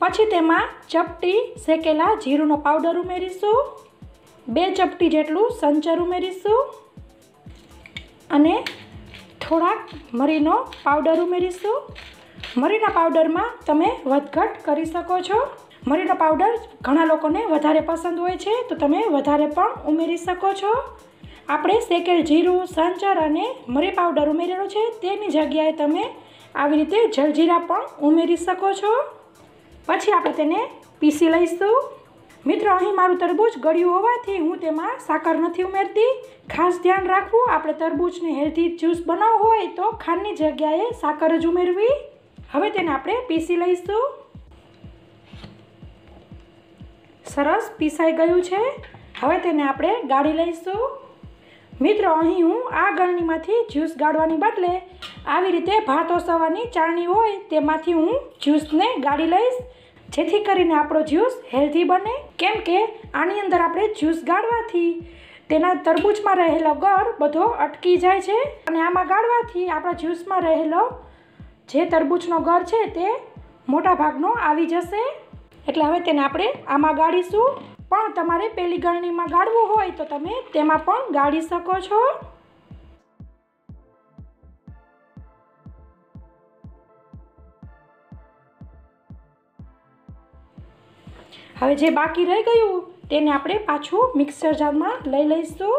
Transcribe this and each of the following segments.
પછી તેમાં ચપટી શેકેલા જીરુંનો પાવડર ઉમેરીશું, 2 ચપટી જેટલું સંચર ઉમેરીશું અને થોડાક મરીનો પાવડર ઉમેરીશું। મરીના પાવડરમાં તમે વધઘટ કરી શકો છો। મરીનો પાવડર ઘણા લોકોને વધારે પસંદ હોય છે તો તમે વધારે પણ ઉમેરી શકો છો। આપણે શેકેલ જીરું, સંચર અને મરી પાવડર ઉમેરેલો છે તેની જગ્યાએ તમે આવી રીતે જલજીરા પણ ઉમેરી શકો છો। પછી આપણે તેને પીસી લઈશું। મિત્રો, અહીં મારું તરબૂચ ગળ્યું હોવાથી હું તેમાં સાકર નથી ઉમેરતી। ખાસ ધ્યાન રાખવું, આપણે તરબૂચને હેલ્ધી જ્યુસ બનાવવો હોય તો ખાંડની જગ્યાએ સાકર જ ઉમેરવી। હવે તેને આપણે પીસી લઈશું। સરસ પીસાઈ ગયું છે। હવે તેને આપણે ગાળી લઈશું। મિત્રો, અહીં હું આ ગળણીમાંથી જ્યુસ ગાળવાની બદલે આવી રીતે ભાત ઓસવવાની ચાળણી હોય તેમાંથી હું જ્યુસને ગાળી લઈશ, જેથી કરીને આપણો જ્યુસ હેલ્ધી બને। કેમ કે આની અંદર આપણે જ્યુસ ગાળવાથી તેના તરબૂચમાં રહેલો ગળ બધો અટકી જાય છે અને આમાં ગાળવાથી આપણા જ્યુસમાં રહેલો જે તરબૂચનો ગળ છે તે મોટા ભાગનો આવી જશે। એટલે હવે તેને આપણે આમાં ગાળીશું, પણ તમારે પેલી ગળણીમાં ગાળવું હોય તો તમે તેમાં પણ ગાળી શકો છો। હવે જે બાકી રહી ગયું તેને આપણે પાછું મિક્સર જારમાં લઈ લઈશું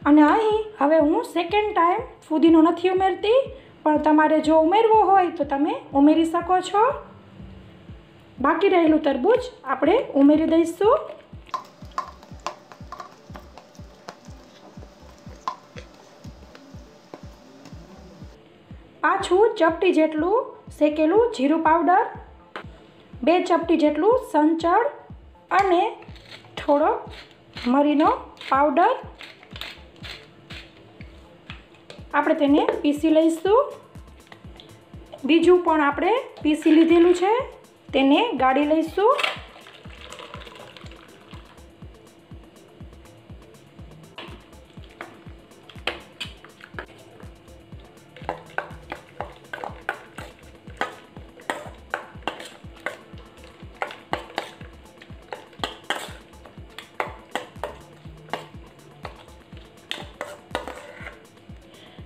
અને અહીં હવે હું સેકન્ડ ટાઈમ ફુદીનો નથી ઉમેરતી, પણ તમારે જો ઉમેરવો હોય તો તમે ઉમેરી શકો છો। બાકી રહેલું તરબૂચ આપણે ઉમેરી દઈશું। પાછું ચપટી જેટલું શેકેલું જીરું પાવડર, 2 ચપટી જેટલું સંચળ અને થોડો મરીનો પાવડર આપણે તેને પીસી લઈશું। બીજું પણ આપણે પીસી લીધેલું છે તેને ગાળી લઈશું।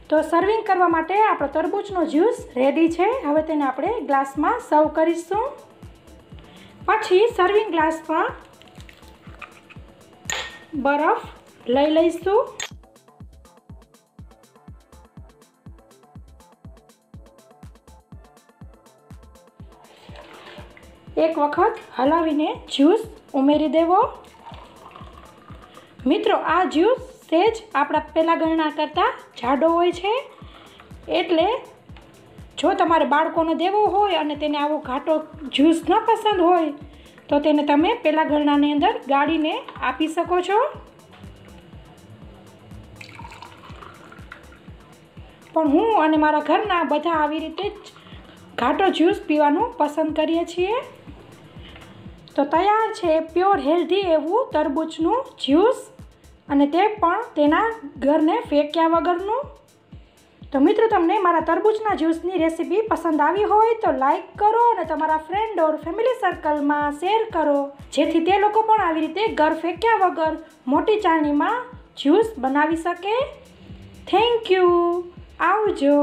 તો સર્વિંગ કરવા માટે આપણો તરબૂચનો જ્યુસ રેડી છે। હવે તેને આપણે ગ્લાસમાં સર્વ કરીશું। પછી સર્વિંગ ગ્લાસમાં બરફ લઈ લઈશું। એક વખત હલાવીને જ્યુસ ઉમેરી દેવો। મિત્રો, આ જ્યુસ સેજ આપણા પહેલાં ગળણા કરતાં જાડો હોય છે, એટલે જો તમારે બાળકોને દેવો હોય અને તેને આવો ઘાટો જ્યુસ ન પસંદ હોય તો તેને તમે પહેલાં ગળણાની અંદર ગાળીને આપી શકો છો। પણ હું અને મારા ઘરના બધા આવી રીતે જ ઘાટો જ્યુસ પીવાનું પસંદ કરીએ છીએ। તો તૈયાર છે પ્યોર હેલ્ધી એવું તરબૂચનું જ્યુસ, અને તે પણ તેના ઘરને ફેંક્યા વગરનું। તો મિત્રો, તમને મારા તરબૂચના જ્યુસની રેસીપી પસંદ આવી હોય તો લાઈક કરો અને તમારા ફ્રેન્ડ ઓર ફેમિલી સર્કલમાં શેર કરો, જેથી તે લોકો પણ આવી રીતે ઘર ફેંક્યા વગર મોટી ચાળણીમાં જ્યુસ બનાવી શકે। Thank you. આવજો।